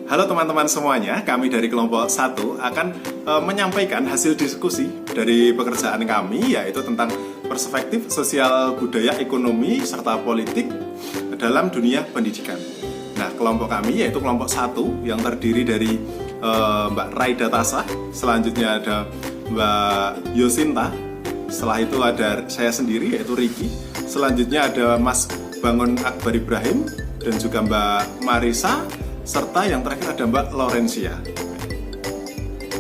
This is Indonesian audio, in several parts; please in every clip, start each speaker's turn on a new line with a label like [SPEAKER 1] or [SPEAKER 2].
[SPEAKER 1] Halo teman-teman semuanya, kami dari kelompok 1 akan menyampaikan hasil diskusi dari pekerjaan kami, yaitu tentang perspektif sosial budaya, ekonomi, serta politik dalam dunia pendidikan. Nah, kelompok kami yaitu kelompok 1 yang terdiri dari Mbak Raida Tasa, selanjutnya ada Mbak Yosinta, setelah itu ada saya sendiri yaitu Riki, selanjutnya ada Mas Bangun Akbar Ibrahim dan juga Mbak Marisa, serta yang terakhir ada Mbak Laurencia.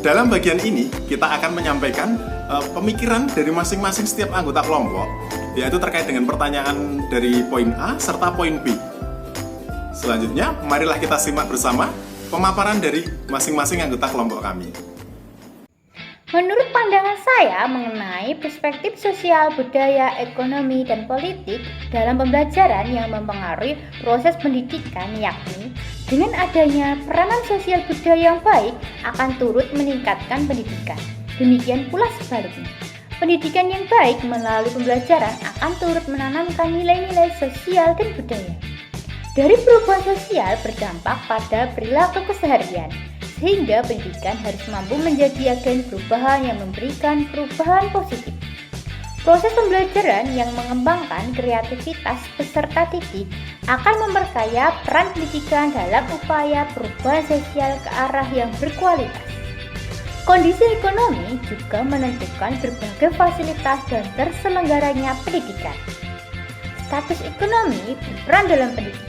[SPEAKER 1] Dalam bagian ini kita akan menyampaikan pemikiran dari masing-masing setiap anggota kelompok, yaitu terkait dengan pertanyaan dari poin A serta poin B. Selanjutnya, marilah kita simak bersama pemaparan dari masing-masing anggota kelompok kami.
[SPEAKER 2] Menurut pandangan saya mengenai perspektif sosial, budaya, ekonomi, dan politik dalam pembelajaran yang mempengaruhi proses pendidikan, yakni dengan adanya peranan sosial budaya yang baik akan turut meningkatkan pendidikan. Demikian pula sebaliknya. Pendidikan yang baik melalui pembelajaran akan turut menanamkan nilai-nilai sosial dan budaya. Dari perubahan sosial berdampak pada perilaku keseharian, sehingga pendidikan harus mampu menjadi agen perubahan yang memberikan perubahan positif. Proses pembelajaran yang mengembangkan kreativitas peserta didik akan memperkaya peran pendidikan dalam upaya perubahan sosial ke arah yang berkualitas. Kondisi ekonomi juga menentukan berbagai fasilitas dan terselenggaranya pendidikan. Status ekonomi berperan dalam pendidikan.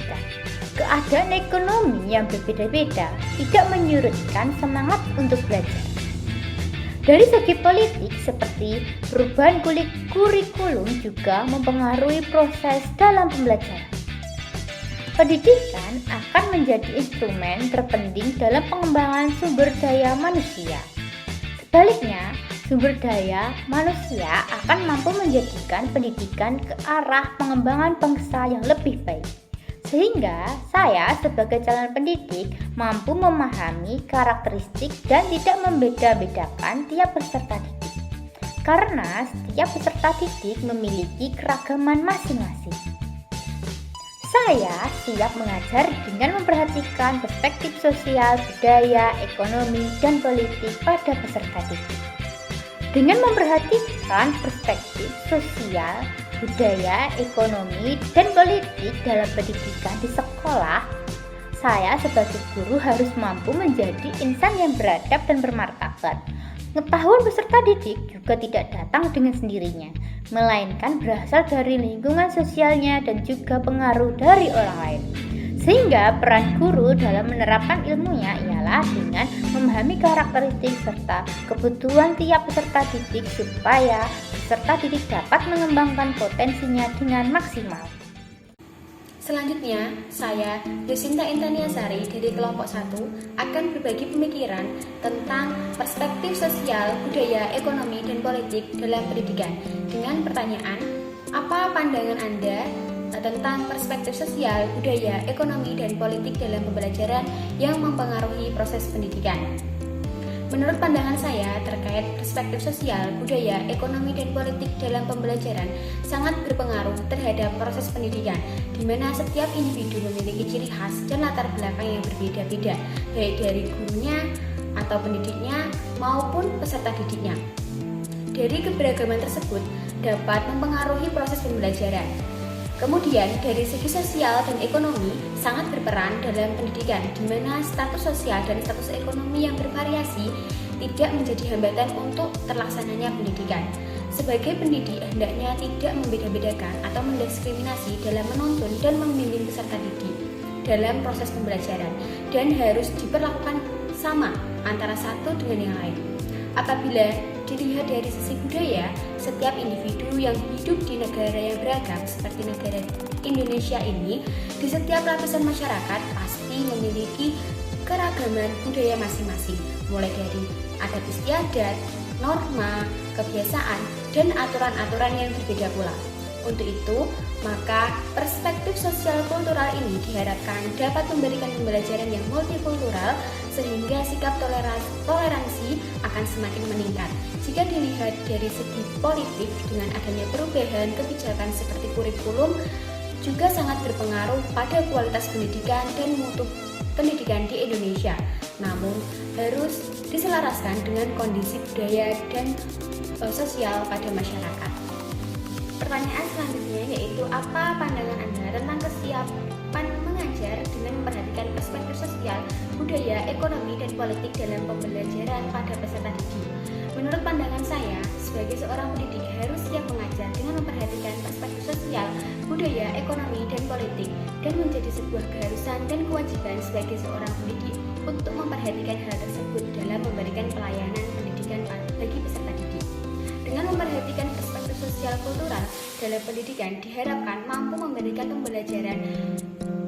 [SPEAKER 2] Keadaan ekonomi yang berbeda-beda tidak menyurutkan semangat untuk belajar. Dari segi politik, seperti perubahan kurikulum juga mempengaruhi proses dalam pembelajaran. Pendidikan akan menjadi instrumen terpenting dalam pengembangan sumber daya manusia. Sebaliknya, sumber daya manusia akan mampu menjadikan pendidikan ke arah pengembangan bangsa yang lebih baik. Sehingga saya sebagai calon pendidik mampu memahami karakteristik dan tidak membeda-bedakan tiap peserta didik. Karena setiap peserta didik memiliki keragaman masing-masing. Saya siap mengajar dengan memperhatikan perspektif sosial, budaya, ekonomi, dan politik pada peserta didik. Dengan memperhatikan perspektif sosial, budaya, ekonomi, dan politik dalam pendidikan di sekolah, saya sebagai guru harus mampu menjadi insan yang beradab dan bermartabat. Pengetahuan peserta didik juga tidak datang dengan sendirinya, melainkan berasal dari lingkungan sosialnya dan juga pengaruh dari orang lain. Sehingga peran guru dalam menerapkan ilmunya ialah dengan memahami karakteristik serta kebutuhan tiap peserta didik supaya peserta didik dapat mengembangkan potensinya dengan maksimal.
[SPEAKER 3] Selanjutnya, saya, Yosinta Intaniasari dari kelompok 1 akan berbagi pemikiran tentang perspektif sosial, budaya, ekonomi, dan politik dalam pendidikan dengan pertanyaan, apa pandangan Anda tentang perspektif sosial, budaya, ekonomi, dan politik dalam pembelajaran yang mempengaruhi proses pendidikan? Menurut pandangan saya terkait perspektif sosial, budaya, ekonomi, dan politik dalam pembelajaran sangat berpengaruh terhadap proses pendidikan, di mana setiap individu memiliki ciri khas dan latar belakang yang berbeda-beda, baik dari gurunya atau pendidiknya maupun peserta didiknya. Dari keberagaman tersebut dapat mempengaruhi proses pembelajaran. Kemudian dari segi sosial dan ekonomi sangat berperan dalam pendidikan, di mana status sosial dan status ekonomi yang bervariasi tidak menjadi hambatan untuk terlaksananya pendidikan. Sebagai pendidik hendaknya tidak membeda-bedakan atau mendiskriminasi dalam menuntun dan membimbing peserta didik dalam proses pembelajaran, dan harus diperlakukan sama antara satu dengan yang lain. Apabila dilihat dari sisi budaya, setiap individu yang hidup di negara yang beragam seperti negara Indonesia ini, di setiap lapisan masyarakat pasti memiliki keragaman budaya masing-masing, mulai dari adat istiadat, norma, kebiasaan, dan aturan-aturan yang berbeda pula. Untuk itu, maka perspektif sosial kultural ini diharapkan dapat memberikan pembelajaran yang multikultural sehingga sikap toleransi akan semakin meningkat. Jika dilihat dari segi politik, dengan adanya perubahan kebijakan seperti kurikulum juga sangat berpengaruh pada kualitas pendidikan dan mutu pendidikan di Indonesia, namun harus diselaraskan dengan kondisi budaya dan sosial pada masyarakat. Pertanyaan selanjutnya yaitu apa pandangan Anda tentang kesiapan mengajar dengan memperhatikan perspektif sosial, budaya, ekonomi, dan politik dalam pembelajaran pada peserta didik. Menurut pandangan saya, sebagai seorang pendidik harus siap mengajar dengan memperhatikan perspektif sosial, budaya, ekonomi, dan politik, dan menjadi sebuah keharusan dan kewajiban sebagai seorang pendidik untuk memperhatikan hal tersebut dalam memberikan pelayanan pendidikan bagi peserta didik. Dengan memperhatikan perspektif sosial kultural dalam pendidikan diharapkan mampu memberikan pembelajaran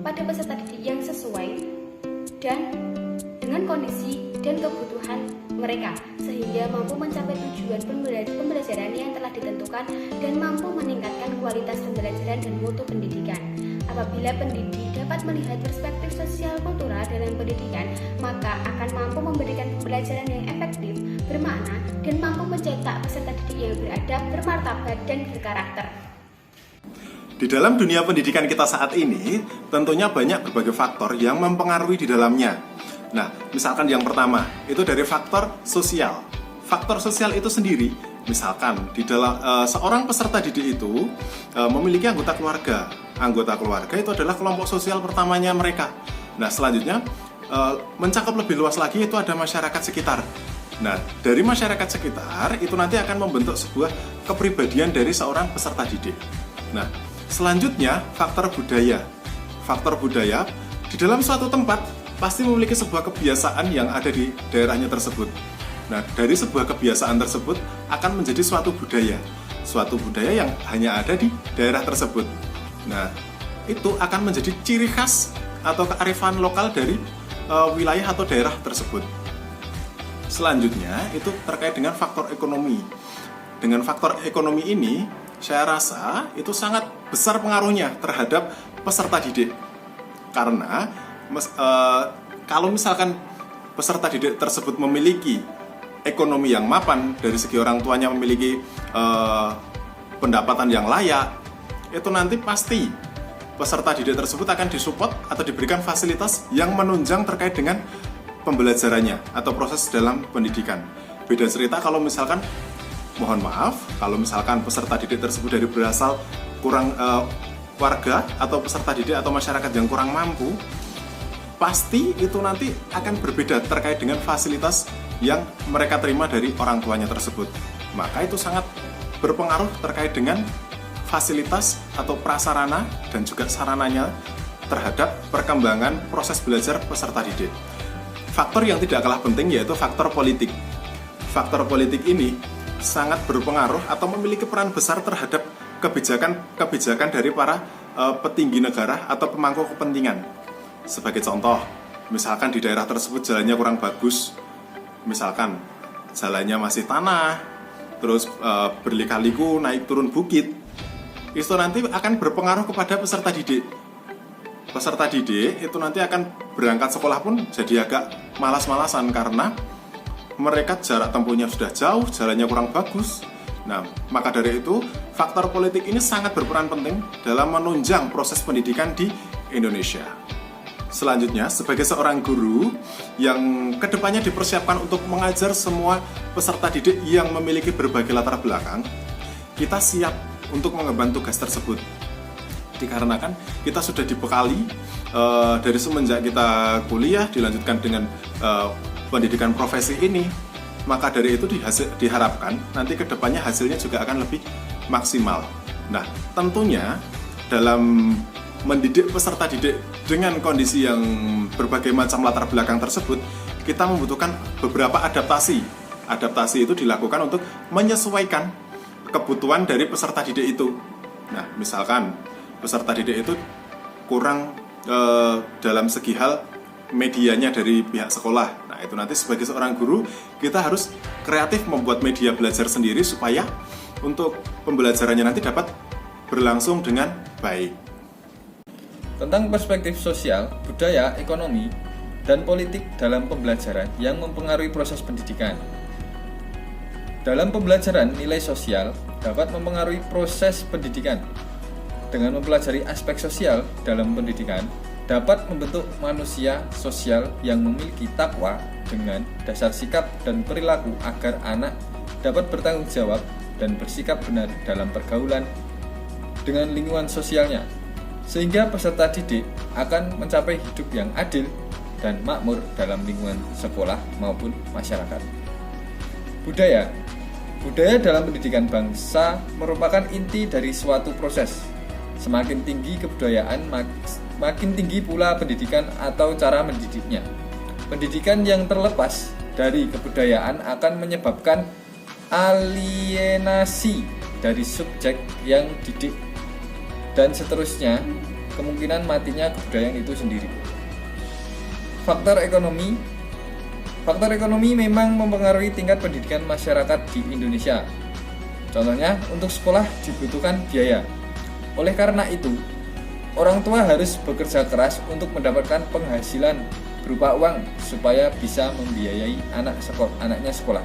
[SPEAKER 3] pada peserta didik yang sesuai dan dengan kondisi dan kebutuhan mereka, sehingga mampu mencapai tujuan pembelajaran yang telah ditentukan dan mampu meningkatkan kualitas pembelajaran dan mutu pendidikan. Apabila pendidik dapat melihat perspektif sosial kultural dalam pendidikan, maka akan mampu memberikan pembelajaran yang efektif, bermakna, dan mampu mencetak peserta didik yang beradab, bermartabat, dan berkarakter.
[SPEAKER 1] Di dalam dunia pendidikan kita saat ini, tentunya banyak berbagai faktor yang mempengaruhi di dalamnya. Nah, misalkan yang pertama, itu dari faktor sosial. Faktor sosial itu sendiri, misalkan di dalam seorang peserta didik itu memiliki anggota keluarga. Anggota keluarga itu adalah kelompok sosial pertamanya mereka. Nah, selanjutnya mencakup lebih luas lagi itu ada masyarakat sekitar. Nah, dari masyarakat sekitar itu nanti akan membentuk sebuah kepribadian dari seorang peserta didik. Nah, selanjutnya faktor budaya. Faktor budaya di dalam suatu tempat pasti memiliki sebuah kebiasaan yang ada di daerahnya tersebut. Nah, dari sebuah kebiasaan tersebut akan menjadi suatu budaya yang hanya ada di daerah tersebut. Nah, itu akan menjadi ciri khas atau kearifan lokal dari wilayah atau daerah tersebut. Selanjutnya, itu terkait dengan faktor ekonomi. Dengan faktor ekonomi ini, saya rasa itu sangat besar pengaruhnya terhadap peserta didik. Karena kalau misalkan peserta didik tersebut memiliki ekonomi yang mapan, dari segi orang tuanya memiliki pendapatan yang layak, itu nanti pasti peserta didik tersebut akan disupport atau diberikan fasilitas yang menunjang terkait dengan pembelajarannya atau proses dalam pendidikan. Beda cerita kalau misalkan, mohon maaf, kalau misalkan peserta didik tersebut dari berasal kurang warga atau peserta didik atau masyarakat yang kurang mampu, pasti itu nanti akan berbeda terkait dengan fasilitas yang mereka terima dari orang tuanya tersebut. Maka itu sangat berpengaruh terkait dengan fasilitas atau prasarana dan juga sarananya terhadap perkembangan proses belajar peserta didik. Faktor yang tidak kalah penting yaitu faktor politik. Faktor politik ini sangat berpengaruh atau memiliki peran besar terhadap kebijakan dari para petinggi negara atau pemangku kepentingan. Sebagai contoh, misalkan di daerah tersebut jalannya kurang bagus, misalkan jalannya masih tanah, terus berliku-liku naik turun bukit, itu nanti akan berpengaruh kepada peserta didik. Peserta didik itu nanti akan berangkat sekolah pun jadi agak malas-malasan karena mereka jarak tempuhnya sudah jauh, jalannya kurang bagus. Nah, maka dari itu, faktor politik ini sangat berperan penting dalam menunjang proses pendidikan di Indonesia. Selanjutnya, sebagai seorang guru yang kedepannya dipersiapkan untuk mengajar semua peserta didik yang memiliki berbagai latar belakang, kita siap untuk mengemban tugas tersebut. Dikarenakan kita sudah dibekali dari semenjak kita kuliah, dilanjutkan dengan pendidikan profesi ini, maka dari itu diharapkan nanti kedepannya hasilnya juga akan lebih maksimal. Nah, tentunya dalam mendidik peserta didik dengan kondisi yang berbagai macam latar belakang tersebut, kita membutuhkan beberapa adaptasi. Adaptasi itu dilakukan untuk menyesuaikan kebutuhan dari peserta didik itu. Nah, misalkan peserta didik itu kurang dalam segi hal medianya dari pihak sekolah. Nah, itu nanti sebagai seorang guru, kita harus kreatif membuat media belajar sendiri supaya untuk pembelajarannya nanti dapat berlangsung dengan baik.
[SPEAKER 4] Tentang perspektif sosial, budaya, ekonomi, dan politik dalam pembelajaran yang mempengaruhi proses pendidikan. Dalam pembelajaran, nilai sosial dapat mempengaruhi proses pendidikan. Dengan mempelajari aspek sosial dalam pendidikan, dapat membentuk manusia sosial yang memiliki takwa dengan dasar sikap dan perilaku agar anak dapat bertanggung jawab dan bersikap benar dalam pergaulan dengan lingkungan sosialnya, sehingga peserta didik akan mencapai hidup yang adil dan makmur dalam lingkungan sekolah maupun masyarakat. Budaya dalam pendidikan bangsa merupakan inti dari suatu proses. Semakin tinggi kebudayaan, makin tinggi pula pendidikan atau cara mendidiknya. Pendidikan yang terlepas dari kebudayaan akan menyebabkan alienasi dari subjek yang didik dan seterusnya, kemungkinan matinya kebudayaan itu sendiri. Faktor ekonomi memang mempengaruhi tingkat pendidikan masyarakat di Indonesia. Contohnya, untuk sekolah dibutuhkan biaya. Oleh karena itu, orang tua harus bekerja keras untuk mendapatkan penghasilan berupa uang supaya bisa membiayai anaknya sekolah.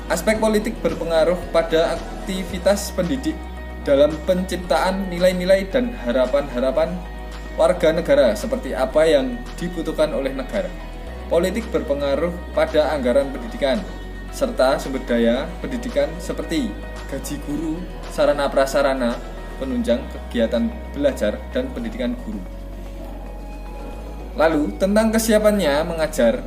[SPEAKER 4] Aspek politik berpengaruh pada aktivitas pendidik dalam penciptaan nilai-nilai dan harapan-harapan warga negara seperti apa yang dibutuhkan oleh negara. Politik berpengaruh pada anggaran pendidikan serta sumber daya pendidikan seperti gaji guru, sarana prasarana, penunjang kegiatan belajar dan pendidikan guru. Lalu, tentang kesiapannya mengajar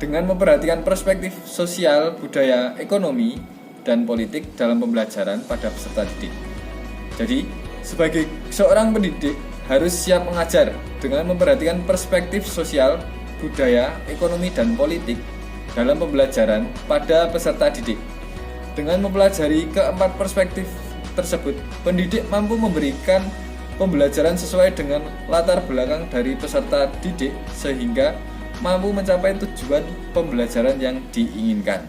[SPEAKER 4] dengan memperhatikan perspektif sosial, budaya, ekonomi, dan politik dalam pembelajaran pada peserta didik. Jadi, sebagai seorang pendidik harus siap mengajar dengan memperhatikan perspektif sosial, budaya, ekonomi, dan politik dalam pembelajaran pada peserta didik. Dengan mempelajari keempat perspektif tersebut, pendidik mampu memberikan pembelajaran sesuai dengan latar belakang dari peserta didik sehingga mampu mencapai tujuan pembelajaran yang diinginkan.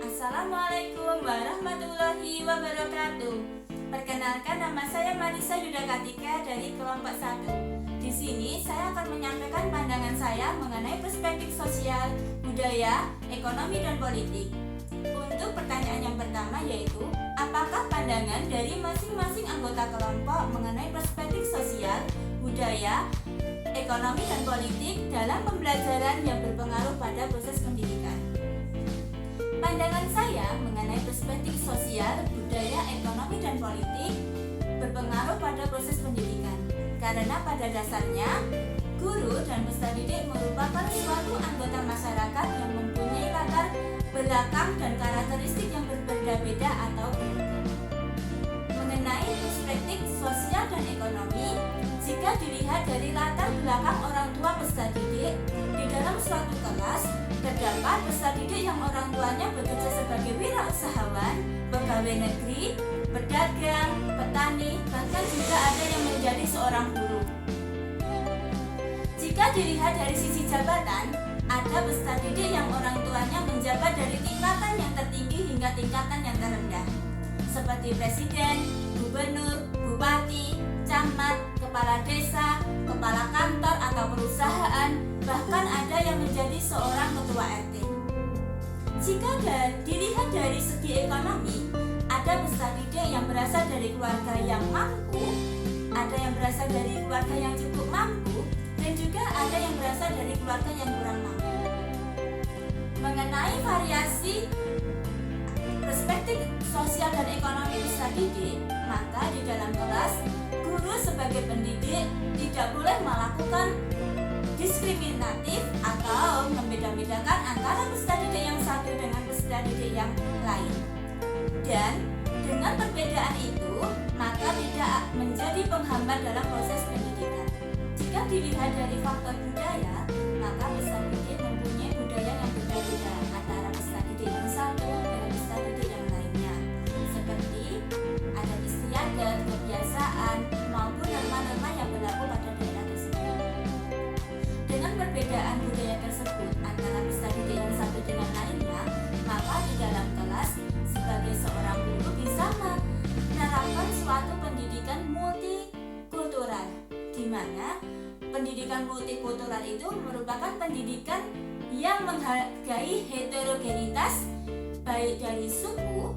[SPEAKER 5] Assalamualaikum warahmatullahi wabarakatuh. Perkenalkan, nama saya Marisa Yuda Katika dari kelompok 1. Di sini saya akan menyampaikan pandangan saya mengenai perspektif sosial, budaya, ekonomi, dan politik. Untuk pertanyaan yang pertama yaitu, apakah pandangan dari masing-masing anggota kelompok mengenai perspektif sosial, budaya, ekonomi, dan politik dalam pembelajaran yang berpengaruh pada proses pendidikan? Pandangan saya mengenai perspektif sosial, budaya, ekonomi, dan politik berpengaruh pada proses pendidikan. Karena pada dasarnya, guru dan peserta didik merupakan suatu anggota masyarakat yang mempunyai latar belakang dan karakteristik yang berbeda-beda atau beragam. Mengenai perspektif sosial dan ekonomi, jika dilihat dari latar belakang orang tua peserta didik, di dalam suatu kelas terdapat peserta didik yang orang tuanya bekerja sebagai wirausahawan, pegawai negeri, pedagang, petani, bahkan juga ada yang menjadi seorang guru. Jika dilihat dari sisi jabatan, ada peserta didik yang orang tuanya menjabat dari tingkatan yang tertinggi hingga tingkatan yang terendah, seperti presiden, gubernur, bupati, camat, kepala desa, kepala kantor atau perusahaan, bahkan ada yang menjadi seorang ketua RT. Jika dilihat dari segi ekonomi, ada peserta didik yang berasal dari keluarga yang mampu, ada yang berasal dari keluarga yang cukup mampu, dan juga ada yang berasal dari keluarga yang kurang mampu. Mengenai variasi perspektif sosial dan ekonomi peserta didik, maka di dalam kelas, guru sebagai pendidik tidak boleh melakukan diskriminatif atau membeda-bedakan antara peserta didik yang satu dengan peserta didik yang lain. Dan dengan perbedaan itu, maka tidak menjadi penghambat dalam proses pendidikan. Jika dilihat dari faktor budaya, maka peserta didik mempunyai budaya yang berbeda antara peserta didik yang satu dengan peserta didik yang lainnya, seperti adat istiadat, kebiasaan, maupun norma-norma yang berlaku pada daerah tersebut. Dengan perbedaan budaya tersebut antara peserta didik yang satu dengan lainnya, maka di dalam kelas sebagai seorang guru bisa menerapkan suatu pendidikan multikultural, di mana pendidikan multikultural itu merupakan pendidikan yang menghargai heterogenitas baik dari suku,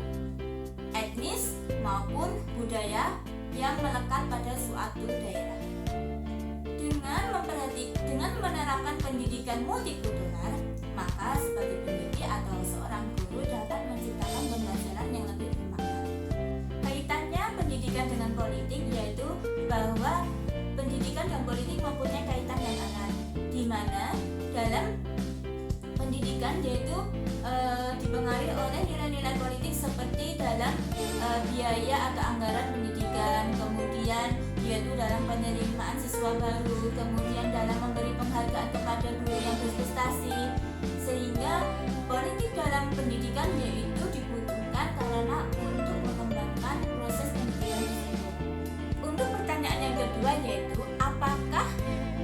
[SPEAKER 5] etnis maupun budaya yang melekat pada suatu daerah. Dengan menerapkan pendidikan multikultural, maka sebagai pendidik atau seorang guru dapat menciptakan pembelajaran yang lebih bermakna. Kaitannya pendidikan dengan politik yaitu bahwa pendidikan dan politik mempunyai kaitan yang erat, di mana dalam pendidikan yaitu dipengaruhi oleh nilai-nilai politik seperti dalam biaya atau anggaran pendidikan, kemudian yaitu dalam penerimaan siswa baru, kemudian dalam memberi penghargaan kepada guru yang berprestasi, sehingga politik dalam pendidikan yaitu dibutuhkan karena untuk mengembangkan proses pendidikan tersebut. Untuk pertanyaan yang kedua yaitu apakah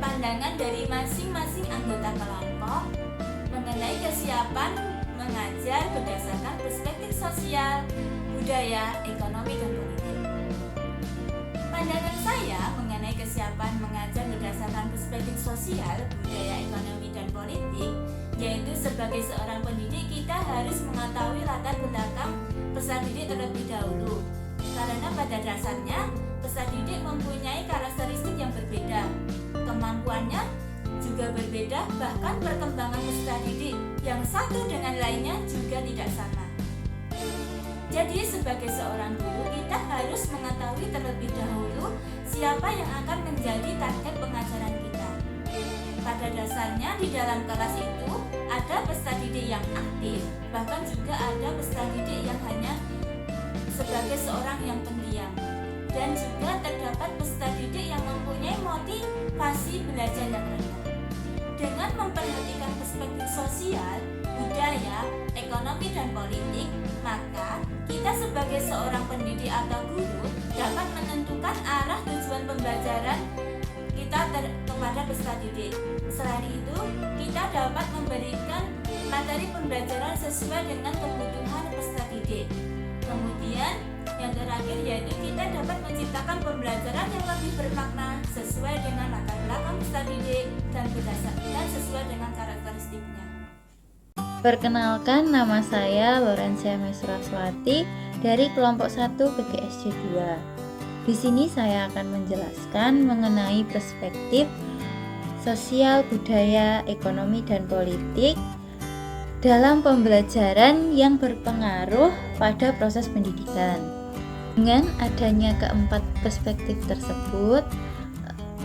[SPEAKER 5] pandangan dari masing-masing anggota kelompok mengenai kesiapan mengajar berdasarkan perspektif sosial, budaya, ekonomi, dan politik. Pandangan saya mengenai kesiapan mengajar berdasarkan perspektif sosial, budaya, ekonomi, dan politik, yaitu sebagai seorang pendidik kita harus mengetahui latar belakang peserta didik terlebih dahulu. Karena pada dasarnya peserta didik mempunyai karakteristik yang berbeda, kemampuannya juga berbeda, bahkan perkembangan peserta didik yang satu dengan lainnya juga tidak sama. Jadi sebagai seorang guru kita harus mengetahui terlebih dahulu siapa yang akan menjadi target pengajaran kita. Pada dasarnya di dalam kelas itu ada peserta didik yang aktif, bahkan juga ada peserta didik yang hanya sebagai seorang yang pendiam. Dan juga terdapat peserta didik yang mempunyai motivasi belajar yang rendah. Dengan memperhatikan perspektif sosial, budaya, ekonomi, dan politik, maka kita sebagai seorang pendidik atau guru dapat menentukan arah tujuan pembelajaran kita kepada peserta didik. Selain itu, kita dapat memberikan materi pembelajaran sesuai dengan kebutuhan peserta didik. Kemudian, yang terakhir yaitu kita dapat menciptakan pembelajaran yang lebih bermakna sesuai dengan latar belakang peserta didik dan berdasarkan sesuai dengan karakteristiknya.
[SPEAKER 2] Perkenalkan, nama saya Lorencia Mesraswati dari kelompok 1 PGSJ 2. Di sini saya akan menjelaskan mengenai perspektif sosial, budaya, ekonomi, dan politik dalam pembelajaran yang berpengaruh pada proses pendidikan. Dengan adanya keempat perspektif tersebut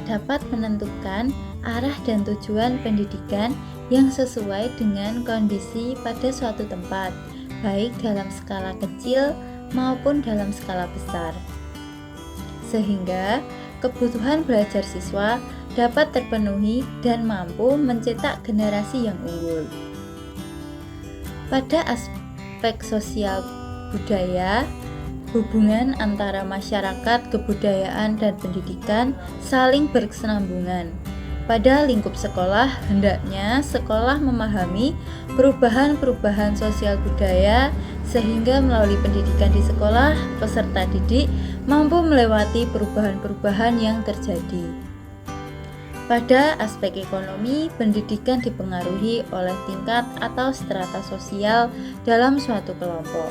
[SPEAKER 2] dapat menentukan arah dan tujuan pendidikan yang sesuai dengan kondisi pada suatu tempat, baik dalam skala kecil maupun dalam skala besar. Sehingga kebutuhan belajar siswa dapat terpenuhi dan mampu mencetak generasi yang unggul. Pada aspek sosial budaya, hubungan antara masyarakat, kebudayaan, dan pendidikan saling berkesinambungan. Pada lingkup sekolah, hendaknya sekolah memahami perubahan-perubahan sosial budaya sehingga melalui pendidikan di sekolah, peserta didik mampu melewati perubahan-perubahan yang terjadi. Pada aspek ekonomi, pendidikan dipengaruhi oleh tingkat atau strata sosial dalam suatu kelompok.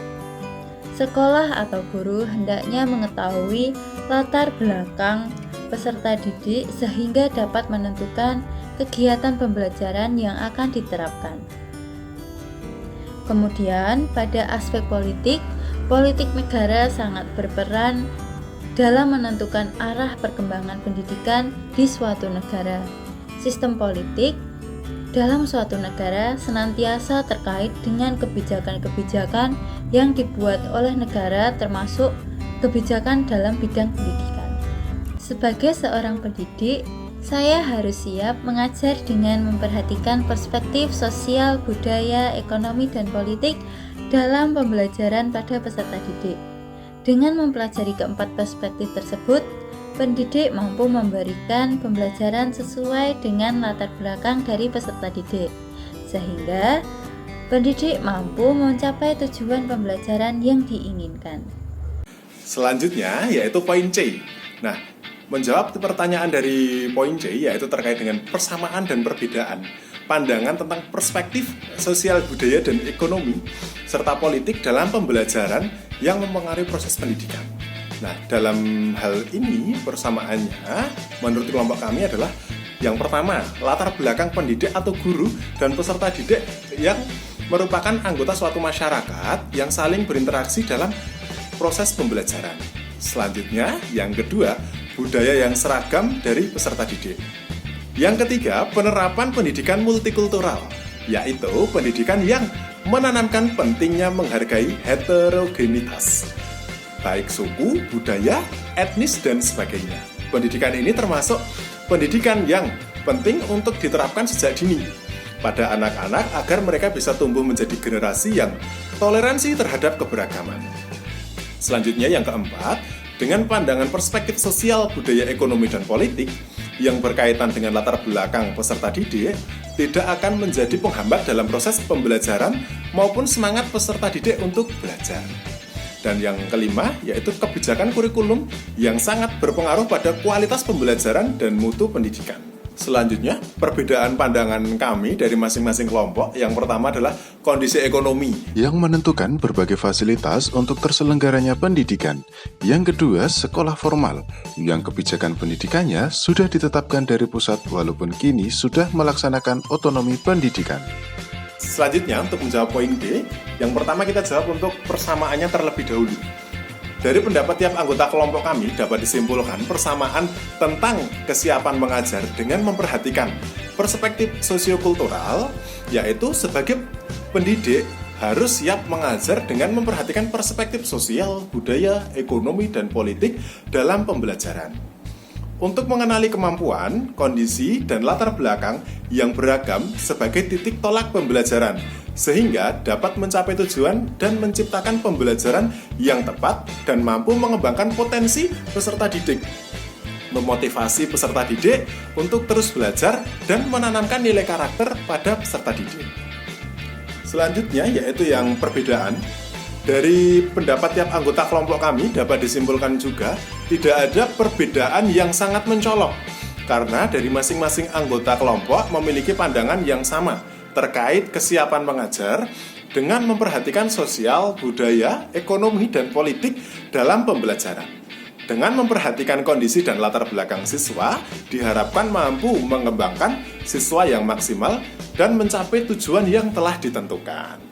[SPEAKER 2] Sekolah atau guru hendaknya mengetahui latar belakang peserta didik sehingga dapat menentukan kegiatan pembelajaran yang akan diterapkan. Kemudian, pada aspek politik, politik negara sangat berperan dalam menentukan arah perkembangan pendidikan di suatu negara. Sistem politik dalam suatu negara senantiasa terkait dengan kebijakan-kebijakan yang dibuat oleh negara, termasuk kebijakan dalam bidang pendidikan. Sebagai seorang pendidik, saya harus siap mengajar dengan memperhatikan perspektif sosial, budaya, ekonomi, dan politik dalam pembelajaran pada peserta didik. Dengan mempelajari keempat perspektif tersebut, pendidik mampu memberikan pembelajaran sesuai dengan latar belakang dari peserta didik, sehingga pendidik mampu mencapai tujuan pembelajaran yang diinginkan.
[SPEAKER 1] Selanjutnya yaitu poin C. Nah, menjawab pertanyaan dari poin C yaitu terkait dengan persamaan dan perbedaan pandangan tentang perspektif sosial, budaya, dan ekonomi serta politik dalam pembelajaran yang mempengaruhi proses pendidikan. Nah, dalam hal ini persamaannya menurut kelompok kami adalah yang pertama, latar belakang pendidik atau guru dan peserta didik yang merupakan anggota suatu masyarakat yang saling berinteraksi dalam proses pembelajaran. Selanjutnya, yang kedua, budaya yang seragam dari peserta didik. Yang ketiga, penerapan pendidikan multikultural, yaitu pendidikan yang menanamkan pentingnya menghargai heterogenitas, baik suku, budaya, etnis, dan sebagainya. Pendidikan ini termasuk pendidikan yang penting untuk diterapkan sejak dini pada anak-anak agar mereka bisa tumbuh menjadi generasi yang toleransi terhadap keberagaman. Selanjutnya yang keempat, dengan pandangan perspektif sosial, budaya, ekonomi, dan politik yang berkaitan dengan latar belakang peserta didik tidak akan menjadi penghambat dalam proses pembelajaran maupun semangat peserta didik untuk belajar. Dan yang kelima, yaitu kebijakan kurikulum yang sangat berpengaruh pada kualitas pembelajaran dan mutu pendidikan. Selanjutnya, perbedaan pandangan kami dari masing-masing kelompok. Yang pertama adalah kondisi ekonomi
[SPEAKER 6] yang menentukan berbagai fasilitas untuk terselenggaranya pendidikan. Yang kedua, sekolah formal yang kebijakan pendidikannya sudah ditetapkan dari pusat walaupun kini sudah melaksanakan otonomi pendidikan.
[SPEAKER 1] Selanjutnya, untuk menjawab poin D, yang pertama kita jawab untuk persamaannya terlebih dahulu. Dari pendapat tiap anggota kelompok kami dapat disimpulkan persamaan tentang kesiapan mengajar dengan memperhatikan perspektif sosiokultural, yaitu sebagai pendidik harus siap mengajar dengan memperhatikan perspektif sosial, budaya, ekonomi, dan politik dalam pembelajaran. Untuk mengenali kemampuan, kondisi, dan latar belakang yang beragam sebagai titik tolak pembelajaran, sehingga dapat mencapai tujuan dan menciptakan pembelajaran yang tepat dan mampu mengembangkan potensi peserta didik, memotivasi peserta didik untuk terus belajar dan menanamkan nilai karakter pada peserta didik. Selanjutnya yaitu yang perbedaan. Dari pendapat tiap anggota kelompok kami dapat disimpulkan juga tidak ada perbedaan yang sangat mencolok karena dari masing-masing anggota kelompok memiliki pandangan yang sama terkait kesiapan mengajar dengan memperhatikan sosial, budaya, ekonomi, dan politik dalam pembelajaran. Dengan memperhatikan kondisi dan latar belakang siswa, diharapkan mampu mengembangkan siswa yang maksimal dan mencapai tujuan yang telah ditentukan.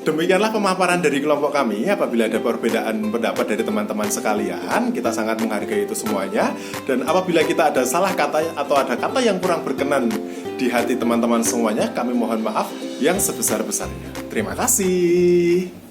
[SPEAKER 1] Demikianlah pemaparan dari kelompok kami. Apabila ada perbedaan pendapat dari teman-teman sekalian, kita sangat menghargai itu semuanya. Dan apabila kita ada salah kata atau ada kata yang kurang berkenan di hati teman-teman semuanya, kami mohon maaf yang sebesar-besarnya. Terima kasih.